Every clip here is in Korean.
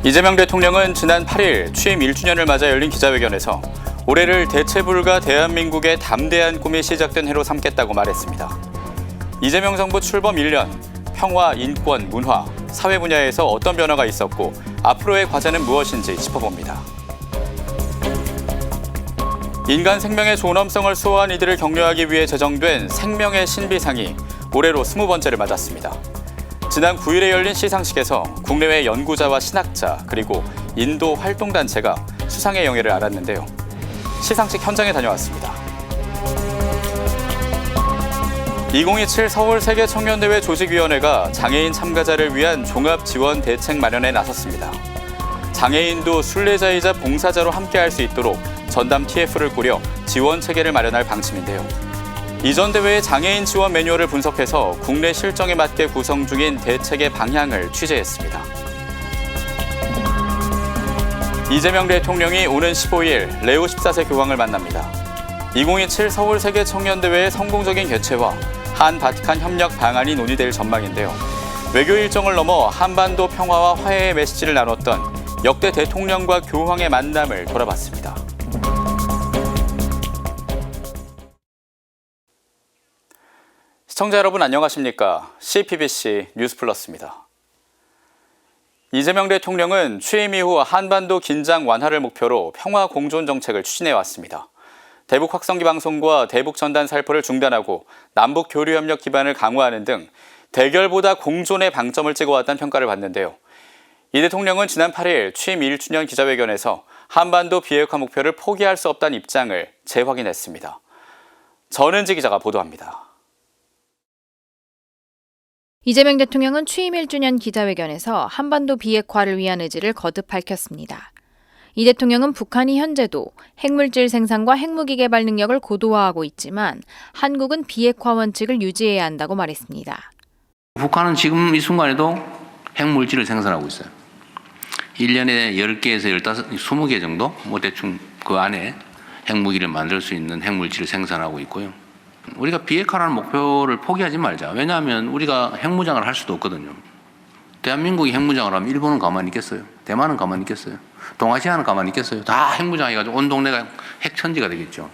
이재명 대통령은 지난 8일 취임 1주년을 맞아 열린 기자회견에서 올해를 대체 불가 대한민국의 담대한 꿈이 시작된 해로 삼겠다고 말했습니다. 이재명 정부 출범 1년, 평화, 인권, 문화, 사회 분야에서 어떤 변화가 있었고 앞으로의 과제는 무엇인지 짚어봅니다. 인간 생명의 존엄성을 수호한 이들을 격려하기 위해 제정된 생명의 신비상이 올해로 20번째를 맞았습니다. 지난 9일에 열린 시상식에서 국내외 연구자와 신학자 그리고 인도 활동단체가 수상의 영예를 알았는데요. 시상식 현장에 다녀왔습니다. 2027 서울 세계청년대회 조직위원회가 장애인 참가자를 위한 종합지원 대책 마련에 나섰습니다. 장애인도 순례자이자 봉사자로 함께할 수 있도록 전담 TF를 꾸려 지원 체계를 마련할 방침인데요. 이전 대회의 장애인 지원 매뉴얼을 분석해서 국내 실정에 맞게 구성 중인 대책의 방향을 취재했습니다. 이재명 대통령이 오는 15일 레오 14세 교황을 만납니다. 2027 서울 세계청년대회의 성공적인 개최와 한 바티칸 협력 방안이 논의될 전망인데요. 외교 일정을 넘어 한반도 평화와 화해의 메시지를 나눴던 역대 대통령과 교황의 만남을 돌아봤습니다. 시청자 여러분 안녕하십니까? CPBC 뉴스플러스입니다. 이재명 대통령은 취임 이후 한반도 긴장 완화를 목표로 평화 공존 정책을 추진해왔습니다. 대북 확성기 방송과 대북 전단 살포를 중단하고 남북 교류 협력 기반을 강화하는 등 대결보다 공존에 방점을 찍어왔다는 평가를 받는데요. 이 대통령은 지난 8일 취임 1주년 기자회견에서 한반도 비핵화 목표를 포기할 수 없다는 입장을 재확인했습니다. 전은지 기자가 보도합니다. 이재명 대통령은 취임 1주년 기자회견에서 한반도 비핵화를 위한 의지를 거듭 밝혔습니다. 이 대통령은 북한이 현재도 핵물질 생산과 핵무기 개발 능력을 고도화하고 있지만 한국은 비핵화 원칙을 유지해야 한다고 말했습니다. 북한은 지금 이 순간에도 핵물질을 생산하고 있어요. 1년에 10개에서 15, 20개 정도 대충 그 안에 핵무기를 만들 수 있는 핵물질을 생산하고 있고요. 우리가 비핵화라는 목표를 포기하지 말자. 왜냐하면 우리가 핵무장을 할 수도 없거든요. 대한민국이 핵무장을 하면 일본은 가만히 있겠어요? 대만은 가만히 있겠어요? 동아시아는 가만히 있겠어요? 다 핵무장해가지고 온 동네가 핵천지가 되겠죠.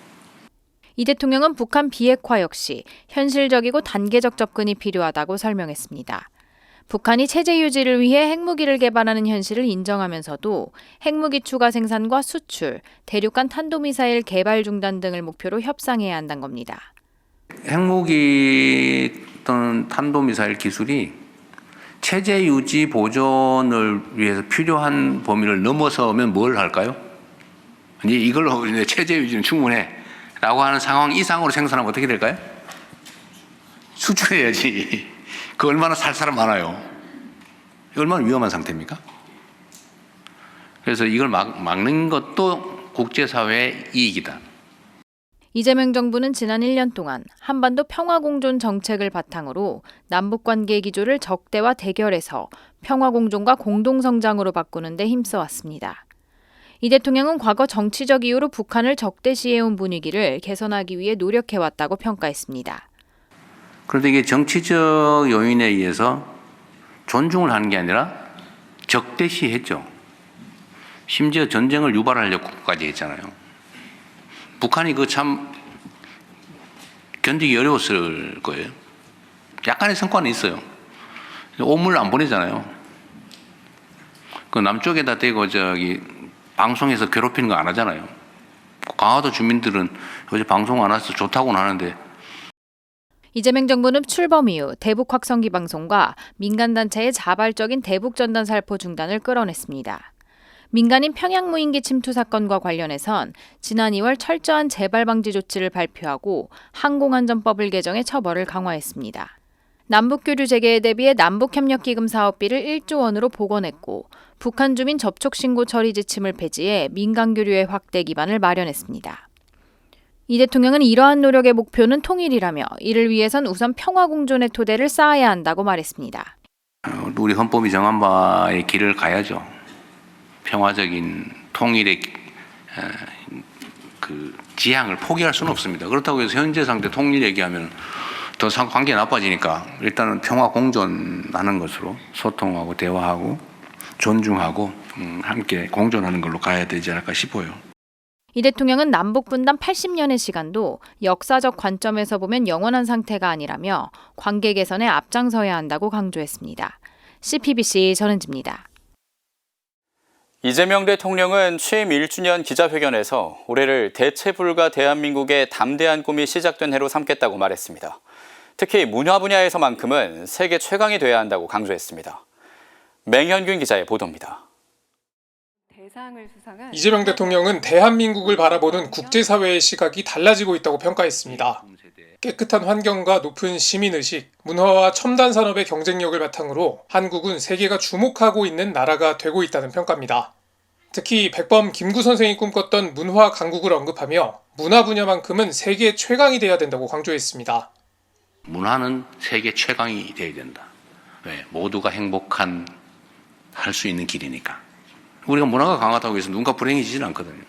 이 대통령은 북한 비핵화 역시 현실적이고 단계적 접근이 필요하다고 설명했습니다. 북한이 체제 유지를 위해 핵무기를 개발하는 현실을 인정하면서도 핵무기 추가 생산과 수출, 대륙간 탄도미사일 개발 중단 등을 목표로 협상해야 한다는 겁니다. 핵무기 또는 탄도미사일 기술이 체제 유지 보존을 위해서 필요한 범위를 넘어서면 뭘 할까요? 이걸로 체제 유지는 충분해 라고 하는 상황 이상으로 생산하면 어떻게 될까요? 수출해야지. 그 얼마나 살 사람 많아요. 얼마나 위험한 상태입니까? 그래서 이걸 막는 것도 국제사회의 이익이다. 이재명 정부는 지난 1년 동안 한반도 평화공존 정책을 바탕으로 남북관계 기조를 적대와 대결에서 평화공존과 공동성장으로 바꾸는 데 힘써왔습니다. 이 대통령은 과거 정치적 이유로 북한을 적대시해온 분위기를 개선하기 위해 노력해왔다고 평가했습니다. 그런데 이게 정치적 요인에 의해서 존중을 하는 게 아니라 적대시했죠. 심지어 전쟁을 유발하려고까지 했잖아요. 북한이 그 참 견디기 어려웠을 거예요. 약간의 성과는 있어요. 오물 안 보내잖아요. 그 남쪽에다 대고 방송에서 괴롭히는 거 안 하잖아요. 강화도 주민들은 어제 방송 안 와서 좋다고는 하는데. 이재명 정부는 출범 이후 대북 확성기 방송과 민간단체의 자발적인 대북 전단 살포 중단을 끌어냈습니다. 민간인 평양 무인기 침투 사건과 관련해선 지난 2월 철저한 재발 방지 조치를 발표하고 항공안전법을 개정해 처벌을 강화했습니다. 남북교류 재개에 대비해 남북협력기금 사업비를 1조 원으로 복원했고 북한 주민 접촉신고 처리 지침을 폐지해 민간교류의 확대 기반을 마련했습니다. 이 대통령은 이러한 노력의 목표는 통일이라며 이를 위해선 우선 평화공존의 토대를 쌓아야 한다고 말했습니다. 우리 헌법이 정한 바의 길을 가야죠. 평화적인 통일의 그 지향을 포기할 수는 없습니다. 그렇다고 해서 현재 상태 통일 얘기하면 더 관계 나빠지니까 일단은 평화 공존하는 것으로 소통하고 대화하고 존중하고 함께 공존하는 걸로 가야 되지 않을까 싶어요. 이 대통령은 남북 분단 80년의 시간도 역사적 관점에서 보면 영원한 상태가 아니라며 관계 개선에 앞장서야 한다고 강조했습니다. CPBC 전은지입니다. 이재명 대통령은 취임 1주년 기자회견에서 올해를 대체 불가 대한민국의 담대한 꿈이 시작된 해로 삼겠다고 말했습니다. 특히 문화 분야에서만큼은 세계 최강이 돼야 한다고 강조했습니다. 맹현균 기자의 보도입니다. 이재명 대통령은 대한민국을 바라보는 국제사회의 시각이 달라지고 있다고 평가했습니다. 깨끗한 환경과 높은 시민의식, 문화와 첨단 산업의 경쟁력을 바탕으로 한국은 세계가 주목하고 있는 나라가 되고 있다는 평가입니다. 특히 백범 김구 선생이 꿈꿨던 문화 강국을 언급하며 문화 분야만큼은 세계 최강이 돼야 된다고 강조했습니다. 문화는 세계 최강이 돼야 된다. 왜? 모두가 행복한 할 수 있는 길이니까. 우리가 문화가 강하다고 해서 누군가 불행해지지는 않거든요.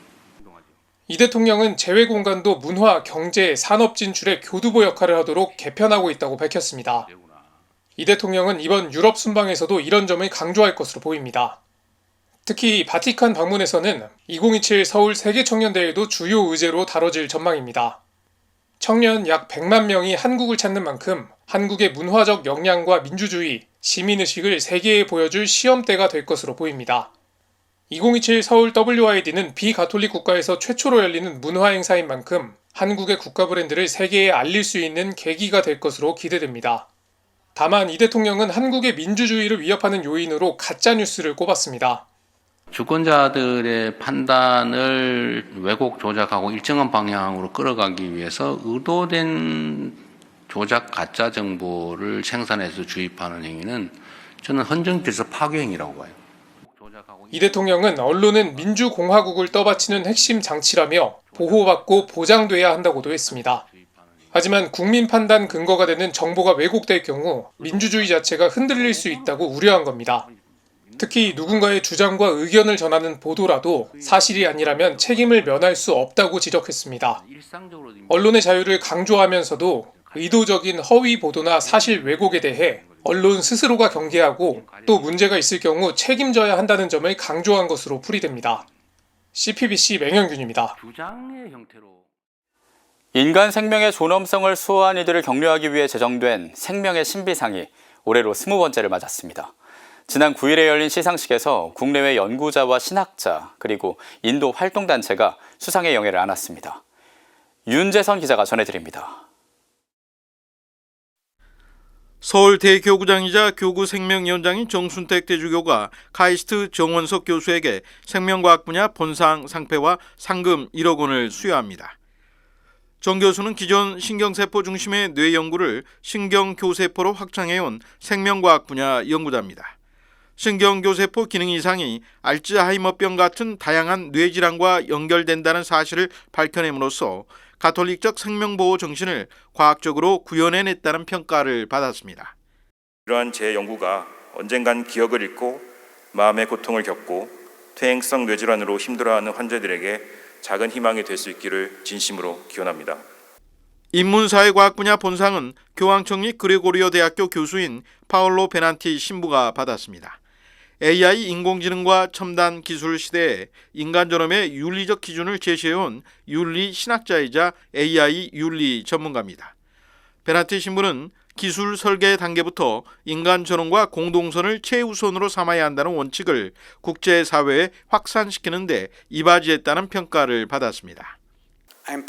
이 대통령은 재외 공간도 문화, 경제, 산업 진출의 교두보 역할을 하도록 개편하고 있다고 밝혔습니다. 이 대통령은 이번 유럽 순방에서도 이런 점을 강조할 것으로 보입니다. 특히 바티칸 방문에서는 2027 서울 세계청년대회도 주요 의제로 다뤄질 전망입니다. 청년 약 100만 명이 한국을 찾는 만큼 한국의 문화적 역량과 민주주의, 시민의식을 세계에 보여줄 시험대가 될 것으로 보입니다. 2027 서울 WID는 비가톨릭 국가에서 최초로 열리는 문화 행사인 만큼 한국의 국가 브랜드를 세계에 알릴 수 있는 계기가 될 것으로 기대됩니다. 다만 이 대통령은 한국의 민주주의를 위협하는 요인으로 가짜뉴스를 꼽았습니다. 주권자들의 판단을 왜곡 조작하고 일정한 방향으로 끌어가기 위해서 의도된 조작 가짜 정보를 생산해서 주입하는 행위는 저는 헌정질서 파괴 행위라고 봐요. 이 대통령은 언론은 민주공화국을 떠받치는 핵심 장치라며 보호받고 보장돼야 한다고도 했습니다. 하지만 국민 판단 근거가 되는 정보가 왜곡될 경우 민주주의 자체가 흔들릴 수 있다고 우려한 겁니다. 특히 누군가의 주장과 의견을 전하는 보도라도 사실이 아니라면 책임을 면할 수 없다고 지적했습니다. 언론의 자유를 강조하면서도 의도적인 허위 보도나 사실 왜곡에 대해 언론 스스로가 경계하고 또 문제가 있을 경우 책임져야 한다는 점을 강조한 것으로 풀이됩니다. CPBC 맹현균입니다. 인간 생명의 존엄성을 수호한 이들을 격려하기 위해 제정된 생명의 신비상이 올해로 20번째를 맞았습니다. 지난 9일에 열린 시상식에서 국내외 연구자와 신학자 그리고 인도 활동단체가 수상의 영예를 안았습니다. 윤재선 기자가 전해드립니다. 서울 대교구장이자 교구생명위원장인 정순택 대주교가 카이스트 정원석 교수에게 생명과학 분야 본상 상패와 상금 1억 원을 수여합니다. 정 교수는 기존 신경세포 중심의 뇌 연구를 신경교세포로 확장해온 생명과학 분야 연구자입니다. 신경교세포 기능 이상이 알츠하이머병 같은 다양한 뇌질환과 연결된다는 사실을 밝혀냄으로써 가톨릭적 생명보호 정신을 과학적으로 구현해냈다는 평가를 받았습니다. 이러한 제 연구가 언젠간 기억을 잃고 마음의 고통을 겪고 퇴행성 뇌질환으로 힘들어하는 환자들에게 작은 희망이 될 수 있기를 진심으로 기원합니다. 인문사회과학 분야 본상은 교황청 및 그레고리오 대학교 교수인 파올로 베난티 신부가 받았습니다. AI 인공지능과 첨단 기술 시대에 인간 존엄의 윤리적 기준을 제시해온 윤리 신학자이자 AI 윤리 전문가입니다. 베나티 신부는 기술 설계 단계부터 인간 존엄과 공동선을 최우선으로 삼아야 한다는 원칙을 국제사회에 확산시키는 데 이바지했다는 평가를 받았습니다. I'm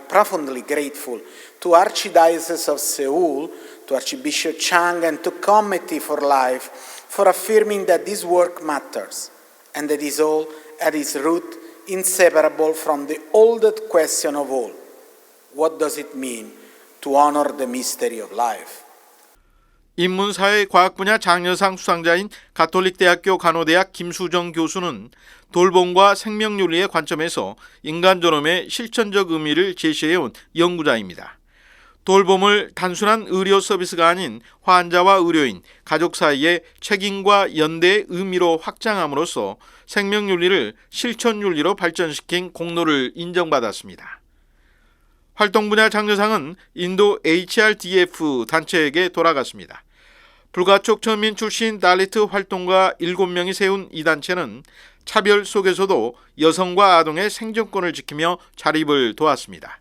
profoundly grateful to Archdiocese of Seoul, to Archbishop Chang and to Committee for Life for affirming that this work matters and that is all at its root inseparable from the oldest question of all. What does it mean to honor the mystery of life? 인문사회과학 분야 장려상 수상자인 가톨릭대학교 간호대학 김수정 교수는 돌봄과 생명윤리의 관점에서 인간 존엄의 실천적 의미를 제시해온 연구자입니다. 돌봄을 단순한 의료 서비스가 아닌 환자와 의료인, 가족 사이의 책임과 연대의 의미로 확장함으로써 생명윤리를 실천윤리로 발전시킨 공로를 인정받았습니다. 활동 분야 장려상은 인도 HRDF 단체에게 돌아갔습니다. 불가촉 전민 출신 달리트 활동가 7명이 세운 이 단체는 차별 속에서도 여성과 아동의 생존권을 지키며 자립을 도왔습니다.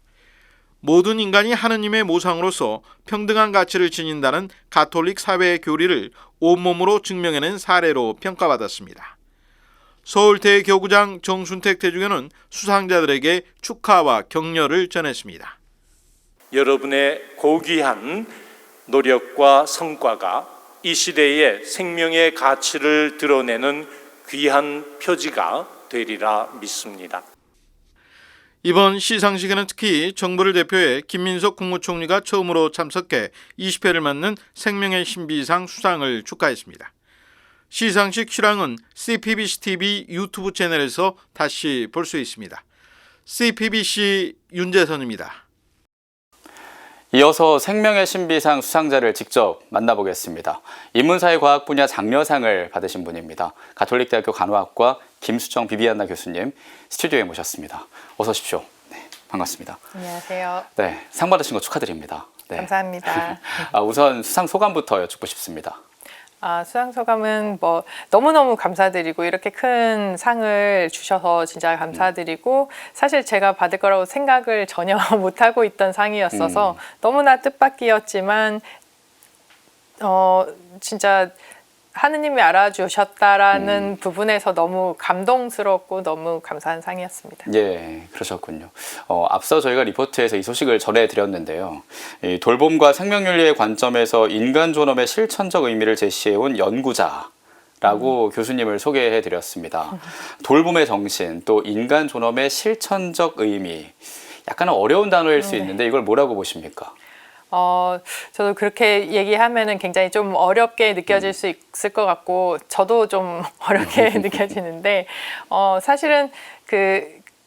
모든 인간이 하느님의 모상으로서 평등한 가치를 지닌다는 가톨릭 사회의 교리를 온몸으로 증명해낸 사례로 평가받았습니다. 서울대 교구장 정순택 대주교는 수상자들에게 축하와 격려를 전했습니다. 여러분의 고귀한 노력과 성과가 이 시대의 생명의 가치를 드러내는 귀한 표지가 되리라 믿습니다. 이번 시상식에는 특히 정부를 대표해 김민석 국무총리가 처음으로 참석해 20회를 맞는 생명의 신비상 수상을 축하했습니다. 시상식 실황은 CPBC TV 유튜브 채널에서 다시 볼 수 있습니다. CPBC 윤재선입니다. 이어서 생명의 신비상 수상자를 직접 만나보겠습니다. 인문사회과학 분야 장려상을 받으신 분입니다. 가톨릭대학교 간호학과 김수정 비비안나 교수님 스튜디오에 모셨습니다. 어서 오십시오. 네, 반갑습니다. 안녕하세요. 네, 상 받으신 거 축하드립니다. 네. 감사합니다. 우선 수상 소감부터 여쭙고 싶습니다. 수상 소감은 너무너무 감사드리고 이렇게 큰 상을 주셔서 진짜 감사드리고 사실 제가 받을 거라고 생각을 전혀 못하고 있던 상이었어서 너무나 뜻밖이었지만 진짜 하느님이 알아주셨다라는 부분에서 너무 감동스럽고 너무 감사한 상이었습니다. 예, 그러셨군요. 앞서 저희가 리포트에서 이 소식을 전해드렸는데요. 이 돌봄과 생명윤리의 관점에서 인간 존엄의 실천적 의미를 제시해온 연구자라고 교수님을 소개해드렸습니다. 돌봄의 정신, 또 인간 존엄의 실천적 의미. 약간은 어려운 단어일 수 있는데 이걸 뭐라고 보십니까? 저도 그렇게 얘기하면은 굉장히 좀 어렵게 느껴질 수 있을 것 같고, 저도 좀 어렵게 느껴지는데, 사실은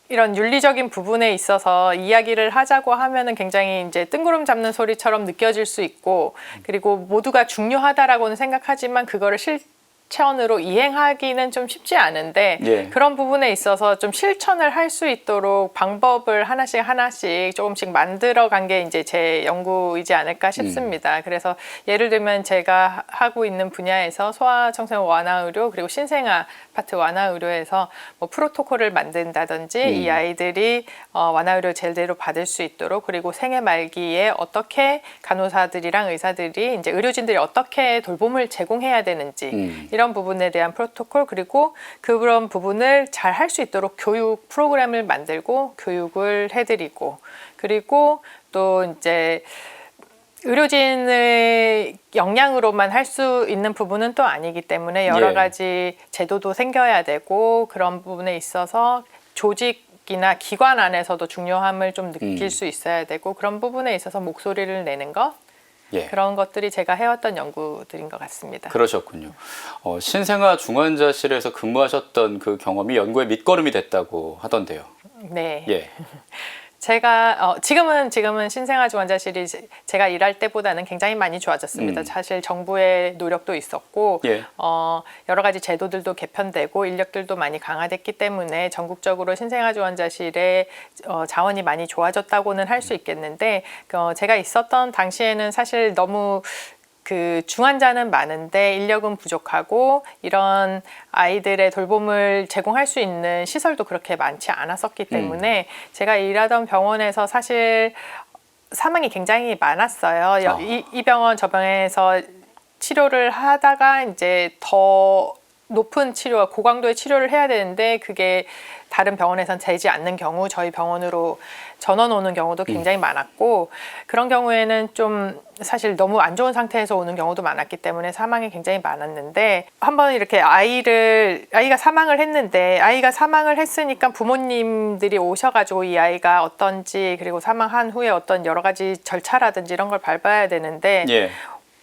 이런 윤리적인 부분에 있어서 이야기를 하자고 하면은 굉장히 이제 뜬구름 잡는 소리처럼 느껴질 수 있고, 그리고 모두가 중요하다라고는 생각하지만 그거를 실천으로 이행하기는 좀 쉽지 않은데 예. 그런 부분에 있어서 좀 실천을 할 수 있도록 방법을 하나씩 조금씩 만들어간 게 이제 제 연구이지 않을까 싶습니다. 그래서 예를 들면 제가 하고 있는 분야에서 소아청소년 완화의료 그리고 신생아 파트 완화의료에서 프로토콜을 만든다든지 이 아이들이 완화의료 제대로 받을 수 있도록, 그리고 생애 말기에 어떻게 간호사들이랑 의사들이 이제 의료진들이 어떻게 돌봄을 제공해야 되는지 이런 부분에 대한 프로토콜, 그리고 그런 부분을 잘 할 수 있도록 교육 프로그램을 만들고 교육을 해드리고, 그리고 또 이제 의료진의 역량으로만 할 수 있는 부분은 또 아니기 때문에 여러 가지 제도도 생겨야 되고, 그런 부분에 있어서 조직이나 기관 안에서도 중요함을 좀 느낄 수 있어야 되고, 그런 부분에 있어서 목소리를 내는 것, 그런 것들이 제가 해왔던 연구들인 것 같습니다. 그러셨군요. 신생아 중환자실에서 근무하셨던 그 경험이 연구의 밑거름이 됐다고 하던데요. 네. 예. 제가 지금은 신생아 중환자실이 제가 일할 때보다는 굉장히 많이 좋아졌습니다. 사실 정부의 노력도 있었고 여러 가지 제도들도 개편되고 인력들도 많이 강화됐기 때문에 전국적으로 신생아 중환자실의 자원이 많이 좋아졌다고는 할 수 있겠는데, 제가 있었던 당시에는 사실 너무 중환자는 많은데 인력은 부족하고 이런 아이들의 돌봄을 제공할 수 있는 시설도 그렇게 많지 않았었기 때문에 제가 일하던 병원에서 사실 사망이 굉장히 많았어요. 이 병원 저 병원에서 치료를 하다가 이제 더 높은 치료와 고강도의 치료를 해야 되는데 그게 다른 병원에선 되지 않는 경우 저희 병원으로 전원 오는 경우도 굉장히 많았고, 그런 경우에는 좀 사실 너무 안 좋은 상태에서 오는 경우도 많았기 때문에 사망이 굉장히 많았는데, 한번 이렇게 아이가 사망을 했는데, 아이가 사망을 했으니까 부모님들이 오셔가지고 이 아이가 어떤지, 그리고 사망한 후에 어떤 여러 가지 절차라든지 이런 걸 밟아야 되는데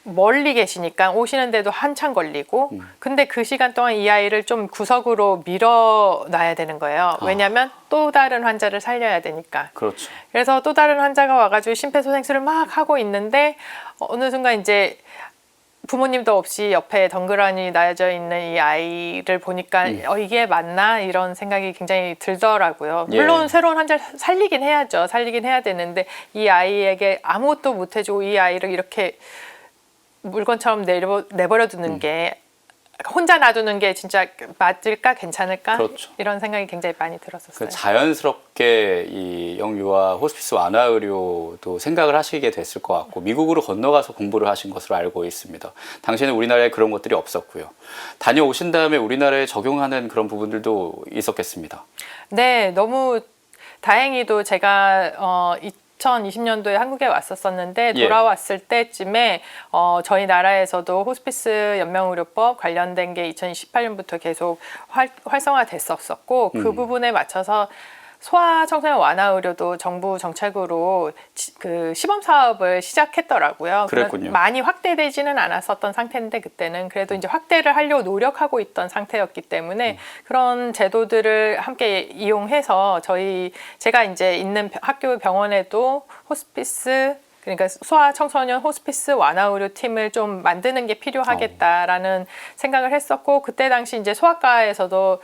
멀리 계시니까 오시는데도 한참 걸리고, 근데 그 시간 동안 이 아이를 좀 구석으로 밀어놔야 되는 거예요. 왜냐하면 또 다른 환자를 살려야 되니까. 그렇죠. 그래서 또 다른 환자가 와가지고 심폐소생술을 막 하고 있는데 어느 순간 이제 부모님도 없이 옆에 덩그러니 놔져 있는 이 아이를 보니까 이게 맞나? 이런 생각이 굉장히 들더라고요. 물론 새로운 환자를 살리긴 해야죠. 살리긴 해야 되는데 이 아이에게 아무것도 못 해주고 이 아이를 이렇게 물건처럼 내버려 두는 게 혼자 놔두는 게 진짜 맞을까 괜찮을까 그렇죠. 이런 생각이 굉장히 많이 들었었어요. 자연스럽게 이 영유아 호스피스 완화 의료도 생각을 하시게 됐을 것 같고 미국으로 건너가서 공부를 하신 것으로 알고 있습니다. 당시에는 우리나라에 그런 것들이 없었고요. 다녀오신 다음에 우리나라에 적용하는 그런 부분들도 있었겠습니다. 네, 너무 다행히도 제가 2020년도에 한국에 왔었었는데 돌아왔을 때쯤에 저희 나라에서도 호스피스 연명의료법 관련된 게 2018년부터 계속 활성화됐었고 그 부분에 맞춰서 소아청소년 완화 의료도 정부 정책으로 그 시범 사업을 시작했더라고요. 그랬군요. 많이 확대되지는 않았었던 상태인데 그때는 그래도 이제 확대를 하려고 노력하고 있던 상태였기 때문에 그런 제도들을 함께 이용해서 제가 이제 있는 학교 병원에도 호스피스 그러니까 소아청소년 호스피스 완화 의료 팀을 좀 만드는 게 필요하겠다라는 생각을 했었고 그때 당시 이제 소아과에서도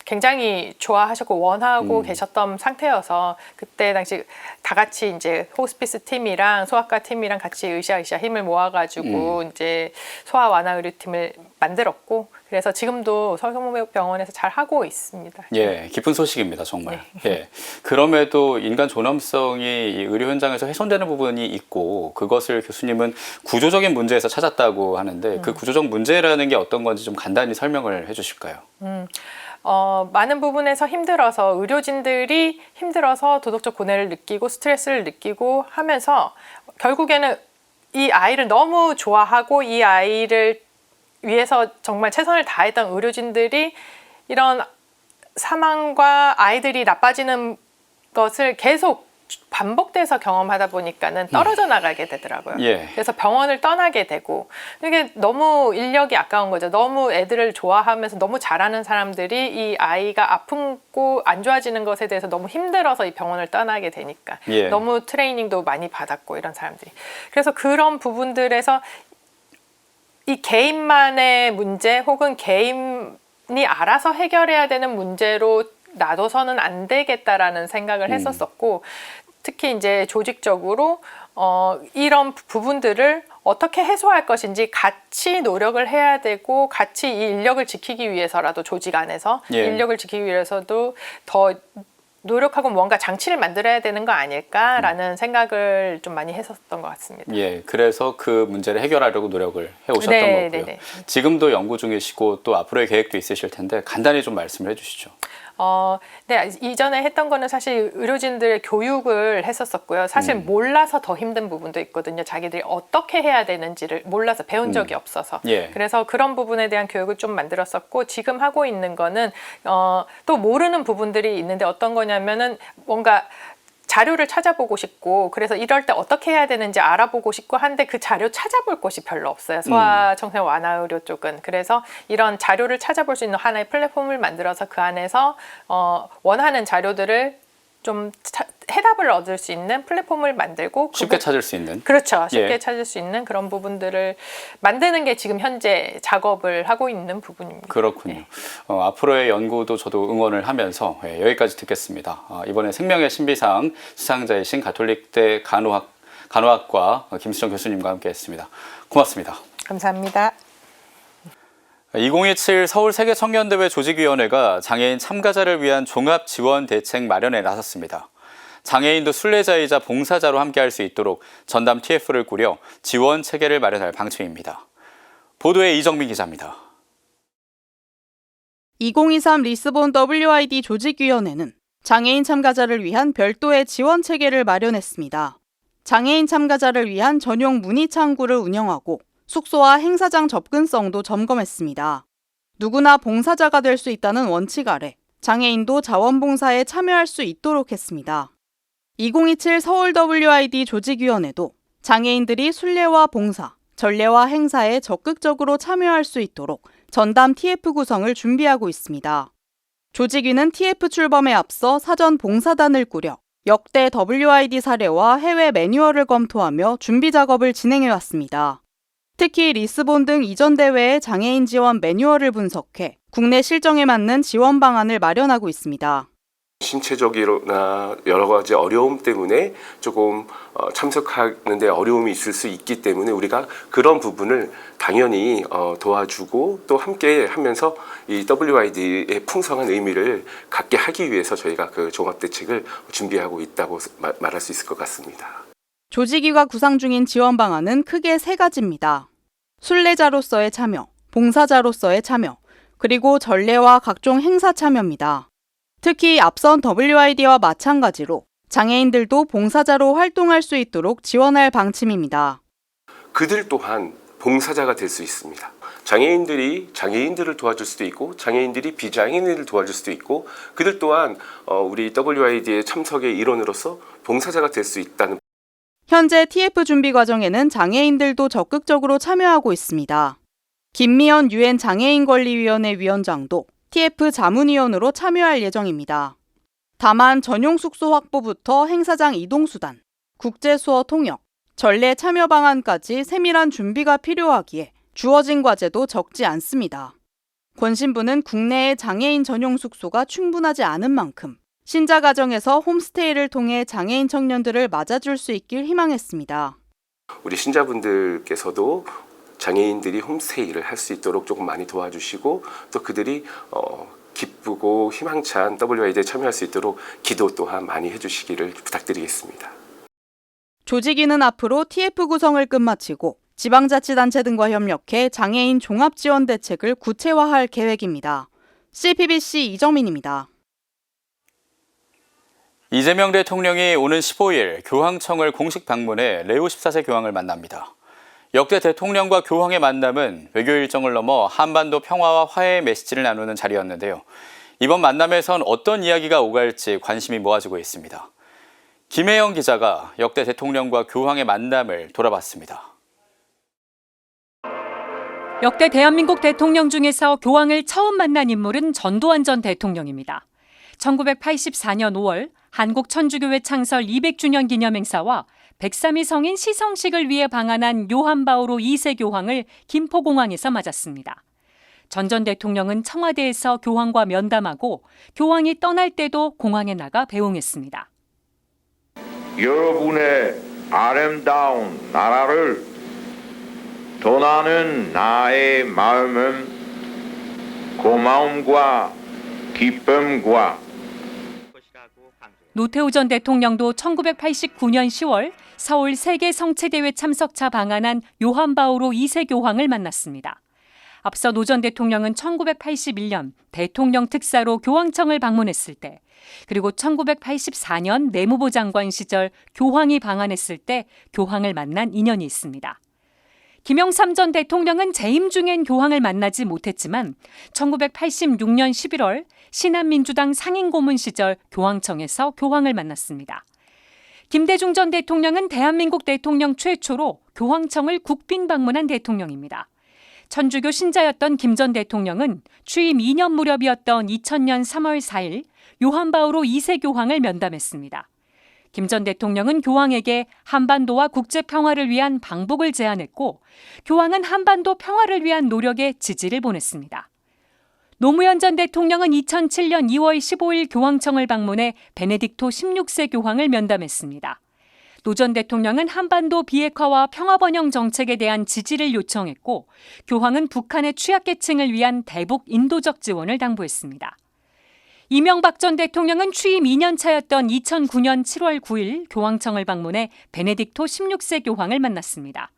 굉장히 좋아하셨고 원하고 계셨던 상태여서 그때 당시 다 같이 이제 호스피스 팀이랑 소아과 팀이랑 같이 으쌰으쌰 힘을 모아가지고 이제 소아 완화 의료팀을 만들었고 그래서 지금도 서울성모병원에서 잘 하고 있습니다. 예, 기쁜 소식입니다, 정말. 네. 예, 그럼에도 인간 존엄성이 이 의료 현장에서 훼손되는 부분이 있고 그것을 교수님은 구조적인 문제에서 찾았다고 하는데 그 구조적 문제라는 게 어떤 건지 좀 간단히 설명을 해주실까요? 많은 부분에서 힘들어서 의료진들이 힘들어서 도덕적 고뇌를 느끼고 스트레스를 느끼고 하면서 결국에는 이 아이를 너무 좋아하고 이 아이를 위해서 정말 최선을 다했던 의료진들이 이런 사망과 아이들이 나빠지는 것을 계속 반복돼서 경험하다 보니까는 떨어져 나가게 되더라고요. 예. 그래서 병원을 떠나게 되고 이게 너무 인력이 아까운 거죠. 너무 애들을 좋아하면서 너무 잘하는 사람들이 이 아이가 아프고 안 좋아지는 것에 대해서 너무 힘들어서 이 병원을 떠나게 되니까 예. 너무 트레이닝도 많이 받았고 이런 사람들이 그래서 그런 부분들에서 이 개인만의 문제 혹은 개인이 알아서 해결해야 되는 문제로 놔둬서는 안 되겠다라는 생각을 했었었고 특히 이제 조직적으로 이런 부분들을 어떻게 해소할 것인지 같이 노력을 해야 되고 같이 이 인력을 지키기 위해서라도 조직 안에서 인력을 지키기 위해서도 더 노력하고 뭔가 장치를 만들어야 되는 거 아닐까라는 생각을 좀 많이 했었던 것 같습니다. 예, 그래서 그 문제를 해결하려고 노력을 해오셨던 거고요. 네네. 지금도 연구 중이시고 또 앞으로의 계획도 있으실 텐데 간단히 좀 말씀을 해주시죠. 네, 이전에 했던 거는 사실 의료진들의 교육을 했었었고요. 사실 몰라서 더 힘든 부분도 있거든요. 자기들이 어떻게 해야 되는지를 몰라서 배운 적이 없어서. 예. 그래서 그런 부분에 대한 교육을 좀 만들었었고 지금 하고 있는 거는 또 모르는 부분들이 있는데 어떤 거냐면은 뭔가 자료를 찾아보고 싶고 그래서 이럴 때 어떻게 해야 되는지 알아보고 싶고 한데 그 자료 찾아볼 곳이 별로 없어요. 소아청소년 완화 의료 쪽은. 그래서 이런 자료를 찾아볼 수 있는 하나의 플랫폼을 만들어서 그 안에서 원하는 자료들을 좀 해답을 얻을 수 있는 플랫폼을 만들고 쉽게 찾을 수 있는 그렇죠. 쉽게 찾을 수 있는 그런 부분들을 만드는 게 지금 현재 작업을 하고 있는 부분입니다. 그렇군요. 네. 앞으로의 연구도 저도 응원을 하면서 여기까지 듣겠습니다. 이번에 생명의 신비상 수상자이신 가톨릭대 간호학과 김수정 교수님과 함께했습니다. 고맙습니다. 감사합니다. 2027 서울 세계청년대회 조직위원회가 장애인 참가자를 위한 종합지원대책 마련에 나섰습니다. 장애인도 순례자이자 봉사자로 함께할 수 있도록 전담 TF를 꾸려 지원 체계를 마련할 방침입니다. 보도에 이정민 기자입니다. 2023 리스본 WID 조직위원회는 장애인 참가자를 위한 별도의 지원 체계를 마련했습니다. 장애인 참가자를 위한 전용 문의 창구를 운영하고 숙소와 행사장 접근성도 점검했습니다. 누구나 봉사자가 될 수 있다는 원칙 아래 장애인도 자원봉사에 참여할 수 있도록 했습니다. 2027 서울 WID 조직위원회도 장애인들이 순례와 봉사, 전례와 행사에 적극적으로 참여할 수 있도록 전담 TF 구성을 준비하고 있습니다. 조직위는 TF 출범에 앞서 사전 봉사단을 꾸려 역대 WID 사례와 해외 매뉴얼을 검토하며 준비 작업을 진행해왔습니다. 특히 리스본 등 이전 대회의 장애인 지원 매뉴얼을 분석해 국내 실정에 맞는 지원 방안을 마련하고 있습니다. 신체적이나 여러 가지 어려움 때문에 조금 참석하는 데 어려움이 있을 수 있기 때문에 우리가 그런 부분을 당연히 도와주고 또 함께 하면서 이 WID의 풍성한 의미를 갖게 하기 위해서 저희가 그 종합대책을 준비하고 있다고 말할 수 있을 것 같습니다. 조직위가 구상 중인 지원 방안은 크게 3가지입니다. 순례자로서의 참여, 봉사자로서의 참여, 그리고 전례와 각종 행사 참여입니다. 특히 앞선 WID와 마찬가지로 장애인들도 봉사자로 활동할 수 있도록 지원할 방침입니다. 그들 또한 봉사자가 될 수 있습니다. 장애인들이 장애인들을 도와줄 수도 있고 장애인들이 비장애인을 도와줄 수도 있고 그들 또한 우리 WID의 참석의 일원으로서 봉사자가 될 수 있다는. 현재 TF 준비 과정에는 장애인들도 적극적으로 참여하고 있습니다. 김미연 UN 장애인권리위원회 위원장도 TF 자문위원으로 참여할 예정입니다. 다만 전용 숙소 확보부터 행사장 이동수단, 국제수어 통역, 전례 참여 방안까지 세밀한 준비가 필요하기에 주어진 과제도 적지 않습니다. 권 신부는 국내의 장애인 전용 숙소가 충분하지 않은 만큼 신자 가정에서 홈스테이를 통해 장애인 청년들을 맞아줄 수 있길 희망했습니다. 우리 신자분들께서도 장애인들이 홈스테이를 할 수 있도록 조금 많이 도와주시고 또 그들이 기쁘고 희망찬 WID에 참여할 수 있도록 기도 또한 많이 해주시기를 부탁드리겠습니다. 조직위는 앞으로 TF 구성을 끝마치고 지방자치단체 등과 협력해 장애인 종합지원 대책을 구체화할 계획입니다. CPBC 이정민입니다. 이재명 대통령이 오는 15일 교황청을 공식 방문해 레오 14세 교황을 만납니다. 역대 대통령과 교황의 만남은 외교 일정을 넘어 한반도 평화와 화해의 메시지를 나누는 자리였는데요. 이번 만남에선 어떤 이야기가 오갈지 관심이 모아지고 있습니다. 김혜영 기자가 역대 대통령과 교황의 만남을 돌아봤습니다. 역대 대한민국 대통령 중에서 교황을 처음 만난 인물은 전두환 전 대통령입니다. 1984년 5월 한국 천주교회 창설 200주년 기념행사와 103위 성인 시성식을 위해 방한한 요한 바오로 2세 교황을 김포공항에서 맞았습니다. 전 대통령은 청와대에서 교황과 면담하고 교황이 떠날 때도 공항에 나가 배웅했습니다. 여러분의 아름다운 나라를 떠나는 나의 마음은 고마움과 기쁨과. 노태우 전 대통령도 1989년 10월 서울 세계 성체대회 참석차 방한한 요한 바오로 2세 교황을 만났습니다. 앞서 노 전 대통령은 1981년 대통령 특사로 교황청을 방문했을 때, 그리고 1984년 내무부 장관 시절 교황이 방한했을 때 교황을 만난 인연이 있습니다. 김영삼 전 대통령은 재임 중엔 교황을 만나지 못했지만 1986년 11월 신한민주당 상임고문 시절 교황청에서 교황을 만났습니다. 김대중 전 대통령은 대한민국 대통령 최초로 교황청을 국빈 방문한 대통령입니다. 천주교 신자였던 김 전 대통령은 취임 2년 무렵이었던 2000년 3월 4일 요한 바오로 2세 교황을 면담했습니다. 김 전 대통령은 교황에게 한반도와 국제 평화를 위한 방북을 제안했고 교황은 한반도 평화를 위한 노력에 지지를 보냈습니다. 노무현 전 대통령은 2007년 2월 15일 교황청을 방문해 베네딕토 16세 교황을 면담했습니다. 노 전 대통령은 한반도 비핵화와 평화번영 정책에 대한 지지를 요청했고 교황은 북한의 취약계층을 위한 대북 인도적 지원을 당부했습니다. 이명박 전 대통령은 취임 2년 차였던 2009년 7월 9일 교황청을 방문해 베네딕토 16세 교황을 만났습니다.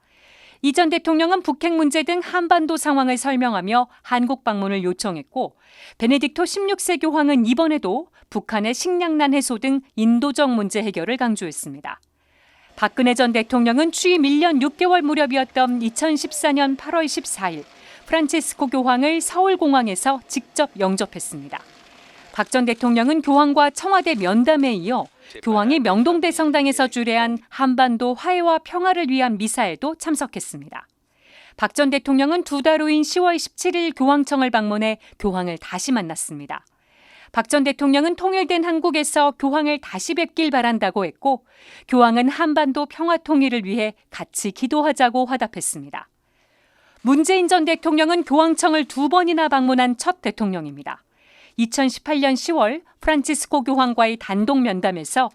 이 전 대통령은 북핵 문제 등 한반도 상황을 설명하며 한국 방문을 요청했고 베네딕토 16세 교황은 이번에도 북한의 식량난 해소 등 인도적 문제 해결을 강조했습니다. 박근혜 전 대통령은 취임 1년 6개월 무렵이었던 2014년 8월 14일 프란치스코 교황을 서울공항에서 직접 영접했습니다. 박 전 대통령은 교황과 청와대 면담에 이어 교황이 명동대 성당에서 주례한 한반도 화해와 평화를 위한 미사에도 참석했습니다. 박 전 대통령은 2달 후인 10월 17일 교황청을 방문해 교황을 다시 만났습니다. 박 전 대통령은 통일된 한국에서 교황을 다시 뵙길 바란다고 했고 교황은 한반도 평화 통일을 위해 같이 기도하자고 화답했습니다. 문재인 전 대통령은 교황청을 2번이나 방문한 첫 대통령입니다. 2018년 10월 프란치스코 교황과의 단독 면담에서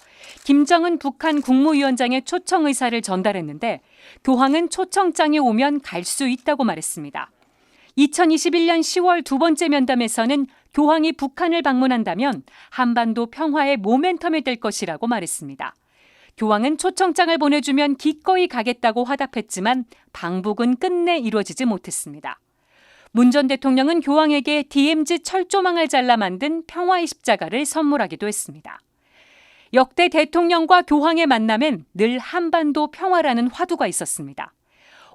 김정은 북한 국무위원장의 초청 의사를 전달했는데 교황은 초청장이 오면 갈 수 있다고 말했습니다. 2021년 10월 두 번째 면담에서는 교황이 북한을 방문한다면 한반도 평화의 모멘텀이 될 것이라고 말했습니다. 교황은 초청장을 보내주면 기꺼이 가겠다고 화답했지만 방북은 끝내 이루어지지 못했습니다. 문 전 대통령은 교황에게 DMZ 철조망을 잘라 만든 평화의 십자가를 선물하기도 했습니다. 역대 대통령과 교황의 만남엔 늘 한반도 평화라는 화두가 있었습니다.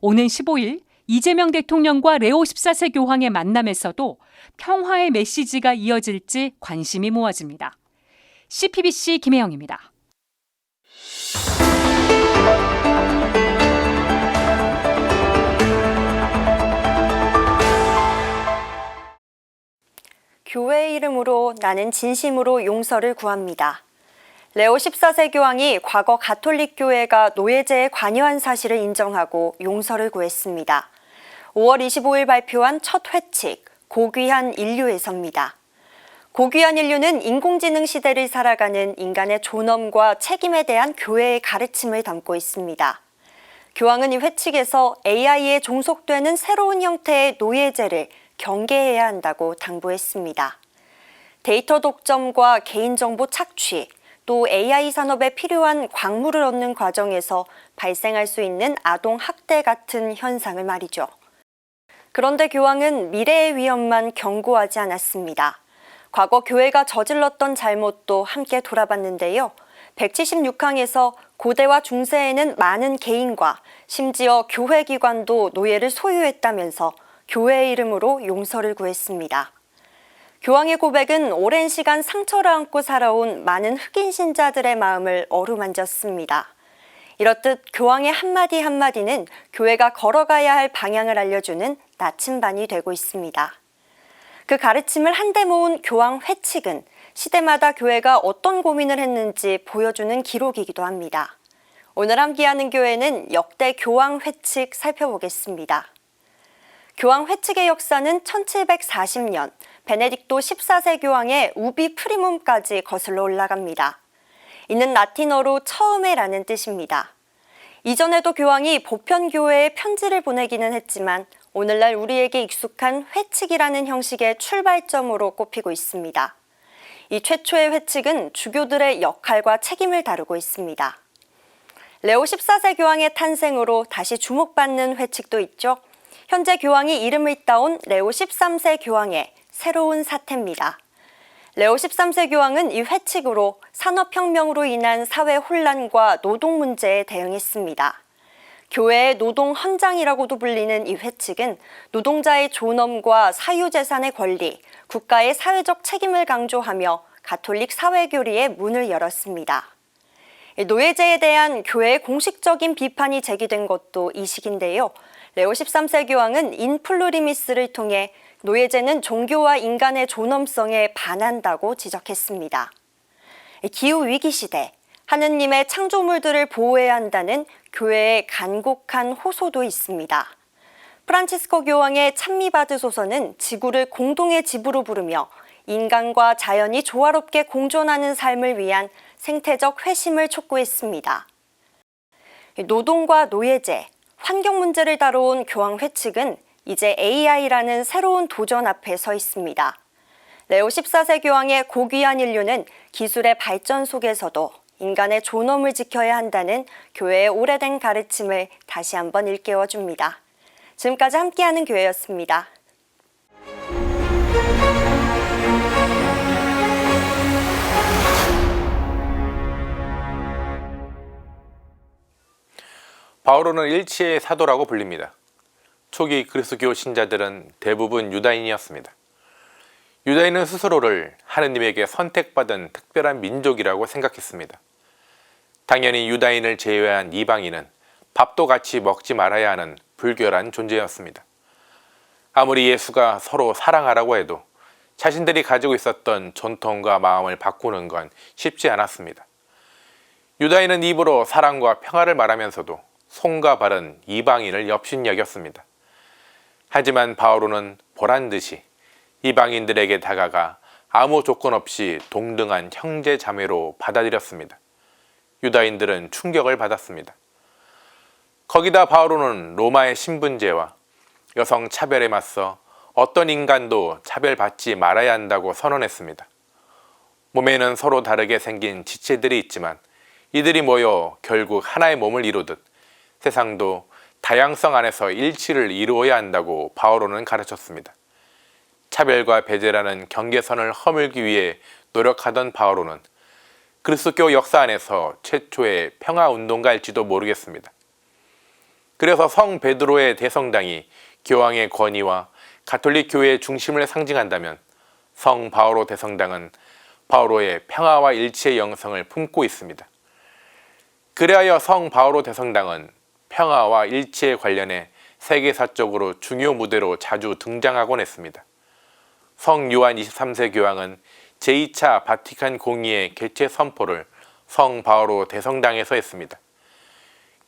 오는 15일 이재명 대통령과 레오 14세 교황의 만남에서도 평화의 메시지가 이어질지 관심이 모아집니다. CPBC 김혜영입니다. 교회의 이름으로 나는 진심으로 용서를 구합니다. 레오 14세 교황이 과거 가톨릭 교회가 노예제에 관여한 사실을 인정하고 용서를 구했습니다. 5월 25일 발표한 첫 회칙, 고귀한 인류에서입니다. 고귀한 인류는 인공지능 시대를 살아가는 인간의 존엄과 책임에 대한 교회의 가르침을 담고 있습니다. 교황은 이 회칙에서 AI에 종속되는 새로운 형태의 노예제를 경계해야 한다고 당부했습니다. 데이터 독점과 개인정보 착취, 또 AI 산업에 필요한 광물을 얻는 과정에서 발생할 수 있는 아동 학대 같은 현상을 말이죠. 그런데 교황은 미래의 위험만 경고하지 않았습니다. 과거 교회가 저질렀던 잘못도 함께 돌아봤는데요. 176항에서 고대와 중세에는 많은 개인과 심지어 교회 기관도 노예를 소유했다면서 교회의 이름으로 용서를 구했습니다. 교황의 고백은 오랜 시간 상처를 안고 살아온 많은 흑인 신자들의 마음을 어루만졌습니다. 이렇듯 교황의 한마디 한마디는 교회가 걸어가야 할 방향을 알려주는 나침반이 되고 있습니다. 그 가르침을 한데 모은 교황 회칙은 시대마다 교회가 어떤 고민을 했는지 보여주는 기록이기도 합니다. 오늘 함께하는 교회는 역대 교황 회칙 살펴보겠습니다. 교황 회칙의 역사는 1740년 베네딕토 14세 교황의 우비 프리문까지 거슬러 올라갑니다. 이는 라틴어로 처음에라는 뜻입니다. 이전에도 교황이 보편교회에 편지를 보내기는 했지만 오늘날 우리에게 익숙한 회칙이라는 형식의 출발점으로 꼽히고 있습니다. 이 최초의 회칙은 주교들의 역할과 책임을 다루고 있습니다. 레오 14세 교황의 탄생으로 다시 주목받는 회칙도 있죠. 현재 교황이 이름을 따온 레오 13세 교황의 새로운 사태입니다. 레오 13세 교황은 이 회칙으로 산업혁명으로 인한 사회 혼란과 노동 문제에 대응했습니다. 교회의 노동 헌장이라고도 불리는 이 회칙은 노동자의 존엄과 사유재산의 권리, 국가의 사회적 책임을 강조하며 가톨릭 사회교리의 문을 열었습니다. 노예제에 대한 교회의 공식적인 비판이 제기된 것도 이 시기인데요. 레오 13세 교황은 인플루리미스를 통해 노예제는 종교와 인간의 존엄성에 반한다고 지적했습니다. 기후위기 시대, 하느님의 창조물들을 보호해야 한다는 교회의 간곡한 호소도 있습니다. 프란치스코 교황의 찬미받으소서는 지구를 공동의 집으로 부르며 인간과 자연이 조화롭게 공존하는 삶을 위한 생태적 회심을 촉구했습니다. 노동과 노예제, 환경 문제를 다뤄온 교황 회칙은 이제 AI라는 새로운 도전 앞에 서 있습니다. 레오 14세 교황의 고귀한 인류는 기술의 발전 속에서도 인간의 존엄을 지켜야 한다는 교회의 오래된 가르침을 다시 한번 일깨워줍니다. 지금까지 함께하는 교회였습니다. 바오로는 일치의 사도라고 불립니다. 초기 그리스도 신자들은 대부분 유다인이었습니다. 유다인은 스스로를 하느님에게 선택받은 특별한 민족이라고 생각했습니다. 당연히 유다인을 제외한 이방인은 밥도 같이 먹지 말아야 하는 불결한 존재였습니다. 아무리 예수가 서로 사랑하라고 해도 자신들이 가지고 있었던 전통과 마음을 바꾸는 건 쉽지 않았습니다. 유다인은 입으로 사랑과 평화를 말하면서도 손과 발은 이방인을 업신여겼습니다. 하지만 바오로는 보란듯이 이방인들에게 다가가 아무 조건 없이 동등한 형제 자매로 받아들였습니다. 유다인들은 충격을 받았습니다. 거기다 바오로는 로마의 신분제와 여성 차별에 맞서 어떤 인간도 차별받지 말아야 한다고 선언했습니다. 몸에는 서로 다르게 생긴 지체들이 있지만 이들이 모여 결국 하나의 몸을 이루듯 세상도 다양성 안에서 일치를 이루어야 한다고 바오로는 가르쳤습니다. 차별과 배제라는 경계선을 허물기 위해 노력하던 바오로는 그리스도 역사 안에서 최초의 평화운동가일지도 모르겠습니다. 그래서 성 베드로의 대성당이 교황의 권위와 가톨릭 교회의 중심을 상징한다면 성 바오로 대성당은 바오로의 평화와 일치의 영성을 품고 있습니다. 그리하여 성 바오로 대성당은 평화와 일치에 관련해 세계사적으로 중요 무대로 자주 등장하곤 했습니다. 성 요한 23세 교황은 제2차 바티칸 공의의 개최 선포를 성 바오로 대성당에서 했습니다.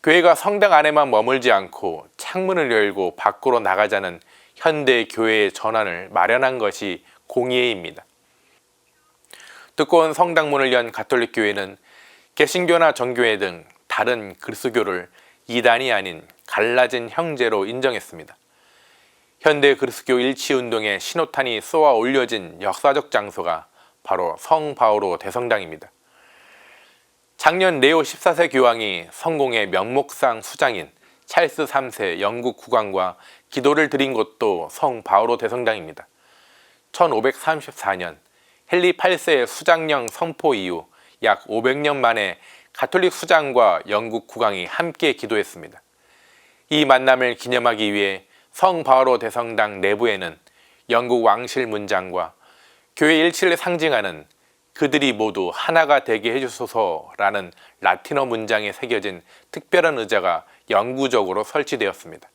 교회가 성당 안에만 머물지 않고 창문을 열고 밖으로 나가자는 현대 교회의 전환을 마련한 것이 공의회입니다. 두꺼운 성당문을 연 가톨릭 교회는 개신교나 정교회 등 다른 그리스도교를 이단이 아닌 갈라진 형제로 인정했습니다. 현대 그리스도 일치운동의 신호탄이 쏘아 올려진 역사적 장소가 바로 성 바오로 대성당입니다. 작년 레오 14세 교황이 성공의 명목상 수장인 찰스 3세 영국 국왕과 기도를 드린 곳도 성 바오로 대성당입니다. 1534년 헨리 8세의 수장령 선포 이후 약 500년 만에 가톨릭 수장과 영국 국왕이 함께 기도했습니다. 이 만남을 기념하기 위해 성 바오로 대성당 내부에는 영국 왕실 문장과 교회 일치를 상징하는 그들이 모두 하나가 되게 해주소서라는 라틴어 문장에 새겨진 특별한 의자가 영구적으로 설치되었습니다.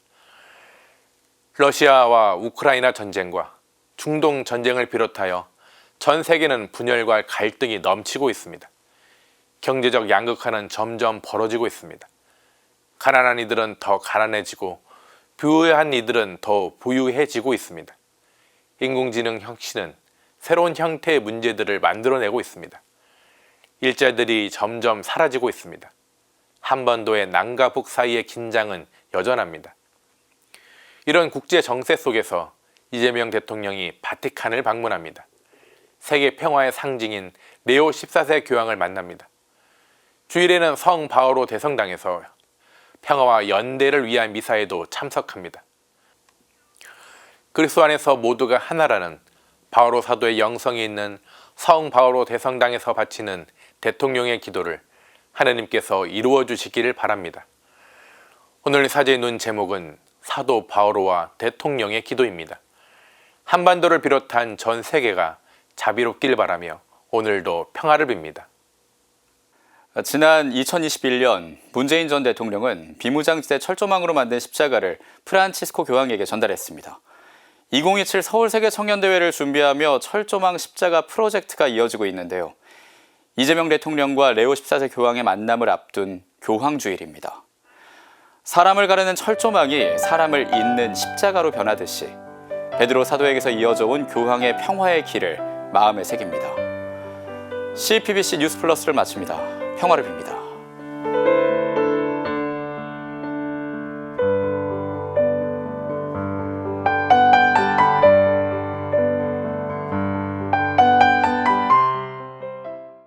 러시아와 우크라이나 전쟁과 중동 전쟁을 비롯하여 전 세계는 분열과 갈등이 넘치고 있습니다. 경제적 양극화는 점점 벌어지고 있습니다. 가난한 이들은 더 가난해지고 부유한 이들은 더 부유해지고 있습니다. 인공지능 혁신은 새로운 형태의 문제들을 만들어내고 있습니다. 일자들이 점점 사라지고 있습니다. 한반도의 남과 북 사이의 긴장은 여전합니다. 이런 국제 정세 속에서 이재명 대통령이 바티칸을 방문합니다. 세계 평화의 상징인 레오 14세 교황을 만납니다. 주일에는 성 바오로 대성당에서 평화와 연대를 위한 미사에도 참석합니다. 그리스도 안에서 모두가 하나라는 바오로 사도의 영성이 있는 성 바오로 대성당에서 바치는 대통령의 기도를 하나님께서 이루어 주시기를 바랍니다. 오늘 사제의 눈 제목은 사도 바오로와 대통령의 기도입니다. 한반도를 비롯한 전 세계가 자비롭길 바라며 오늘도 평화를 빕니다. 지난 2021년 문재인 전 대통령은 비무장지대 철조망으로 만든 십자가를 프란치스코 교황에게 전달했습니다. 2027 서울세계청년대회를 준비하며 철조망 십자가 프로젝트가 이어지고 있는데요. 이재명 대통령과 레오 14세 교황의 만남을 앞둔 교황주일입니다. 사람을 가르는 철조망이 사람을 잇는 십자가로 변하듯이 베드로 사도에게서 이어져 온 교황의 평화의 길을 마음에 새깁니다. CPBC 뉴스 플러스를 마칩니다. 평화를 빕니다.